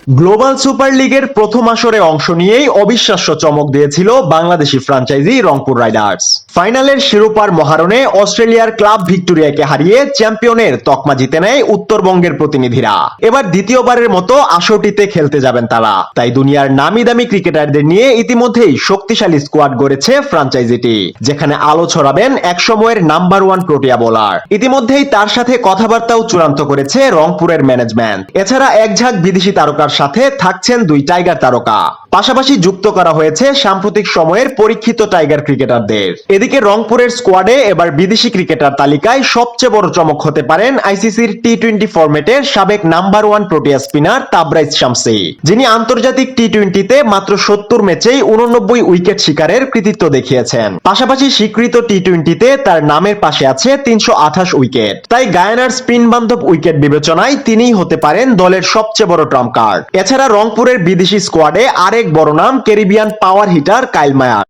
Global super লিগের প্রথম আসরে অংশ নিয়েই অবিশ্বাস্য চমক দিয়েছিল বাংলাদেশি ফ্র্যাঞ্চাইজি রংপুর রাইডার্স। ফাইনালের শিরোপার মহারণে অস্ট্রেলিয়ার ক্লাব ভিক্টোরিয়াকে হারিয়ে চ্যাম্পিয়নের তকমা জিতে নেয় উত্তরবঙ্গের প্রতিনিধিরা। এবার দ্বিতীয়বারের মতো আসরটিতে খেলতে যাবেন তারা। তাই দুনিয়ার নামি দামি ক্রিকেটারদের নিয়ে ইতিমধ্যেই শক্তিশালী স্কোয়াড গড়েছে ফ্র্যাঞ্চাইজিটি, যেখানে আলো ছড়াবেন একসময়ের নাম্বার ওয়ান প্রোটিয়া বোলার। ইতিমধ্যেই তার সাথে কথাবার্তাও চূড়ান্ত করেছে রংপুরের ম্যানেজমেন্ট। এছাড়া এক ঝাঁক বিদেশি তারকার সাথে থাকছেন দুই টাইগার তারকা। পাশাপাশি যুক্ত করা হয়েছে সাম্প্রতিক সময়ের পরীক্ষিত টাইগার ক্রিকেটারদের। এদিকে রংপুরের স্কোয়াডে এবার বিদেশি ক্রিকেটার তালিকায় সবচেয়ে বড় চমক হতে পারেন আইসিসির টি-20 ফরম্যাটের সাবেক number one Protea spinner Tabraiz Shamsi, যিনি আন্তর্জাতিক টি-20তে মাত্র 70 ম্যাচেই 89 উইকেট শিকারের কৃতিত্ব দেখিয়েছেন। পাশাপাশি স্বীকৃত টি-20তে তার নামের পাশে আছে 328 উইকেট। তাই গায়ানার স্পিন বান্ধব উইকেট বিবেচনায় তিনিই হতে পারেন দলের সবচেয়ে বড় ট্রাম্প কার্ড। এছাড়া রংপুরের বিদেশি স্কোয়াডে আরেক বড় নাম ক্যারিবিয়ান পাওয়ার হিটার কাইল মায়ার।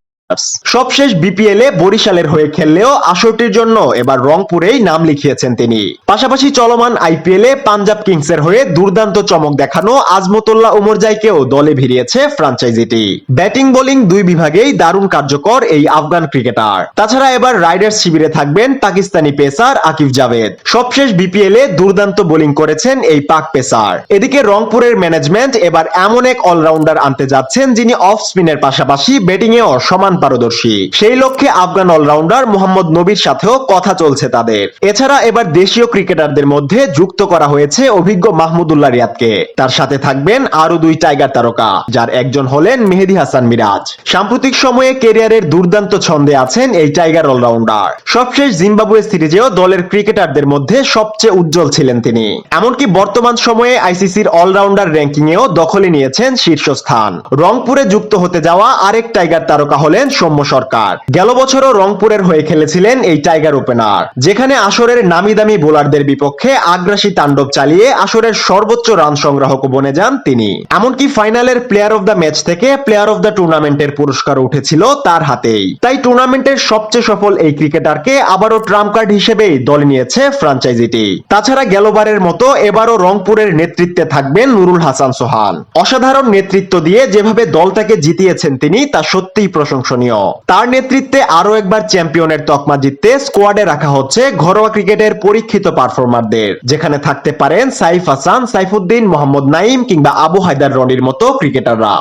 সবশেষ বিপিএল এ বরিশালের হয়ে খেললেও আসরটির জন্য এবার রংপুরেই নাম লিখিয়েছেন তিনি। পাশাপাশি চলমান আইপিএল এ পাঞ্জাব কিংসের হয়ে দুর্দান্ত চমক দেখানো আজমতুল্লাহ উমরজাইকেও দলে ভিড়িয়েছে ফ্র্যাঞ্চাইজিটি। ব্যাটিং বোলিং দুই বিভাগেই দারুণ কার্যকর এই আফগান ক্রিকেটার। তাছাড়া এবার রাইডার্স শিবিরে থাকবেন পাকিস্তানি পেসার আকিব জাভেদ। সবশেষ বিপিএল এ দুর্দান্ত বোলিং করেছেন এই পাক পেসার। এদিকে রংপুরের ম্যানেজমেন্ট এবার এমন এক অলরাউন্ডার আনতে যাচ্ছেন যিনি অফ স্পিনের পাশাপাশি ব্যাটিং এও সমান পারদর্শী। সেই লক্ষ্যে আফগান অলরাউন্ডার মোহাম্মদ নবীর সাথেও কথা চলছে তাদের। এছাড়া এবার দেশীয় ক্রিকেটারদের মধ্যে যুক্ত করা হয়েছে অভিজ্ঞ মাহমুদুল্লাহ রিয়াদকে। তার সাথে থাকবেন আরো দুই টাইগার তারকা, যার একজন হলেন মেহেদী হাসান মিরাজ। সাম্প্রতিক সময়ে ক্যারিয়ারের দুর্দান্ত ছন্দে আছেন এই টাইগার অলরাউন্ডার। সবশেষ জিম্বাবুয়ে সিরিজেও দলের ক্রিকেটারদের মধ্যে সবচেয়ে উজ্জ্বল ছিলেন তিনি। এমনকি বর্তমান সময়ে আইসিসির অলরাউন্ডার র্যাঙ্কিং এও দখলে নিয়েছেন শীর্ষস্থান। রংপুরে যুক্ত হতে যাওয়া আরেক টাইগার তারকা হলেন সৌম্য সরকার। গেল বছরও রংপুরের হয়ে খেলেছিলেন এই টাইগার ওপেনার, যেখানে আসরের নামি দামি বোলারদের বিপক্ষে আগ্রাসী তাণ্ডব চালিয়ে আসরের সর্বোচ্চ রান সংগ্রাহক বনে যান তিনি। এমনকি ফাইনালের প্লেয়ার অফ দ্য ম্যাচ থেকে প্লেয়ার অফ দ্য টুর্নামেন্টের পুরস্কার উঠেছিল তার হাতেই। তাই টুর্নামেন্টের সবচেয়ে সফল এই ক্রিকেটারকে আবারও ট্রাম্প কার্ড হিসেবেই দলে নিয়েছে ফ্র্যাঞ্চাইজিটি। তাছাড়া গেলবারের মতো এবারও রংপুরের নেতৃত্বে থাকবেন নুরুল হাসান সোহান। অসাধারণ নেতৃত্ব দিয়ে যেভাবে দলটাকে জিতিয়েছেন তিনি, তা সত্যিই প্রশংসনীয়। তার নেতৃত্বে আরো একবার চ্যাম্পিয়নের তকমা জিততে স্কোয়াডে রাখা হচ্ছে ঘরোয়া ক্রিকেটের পরীক্ষিত পারফর্মারদের, যেখানে থাকতে পারেন সাইফ হাসান, সাইফুদ্দিন, মোহাম্মদ নাইম কিংবা আবু হায়দার রনির মতো ক্রিকেটাররা।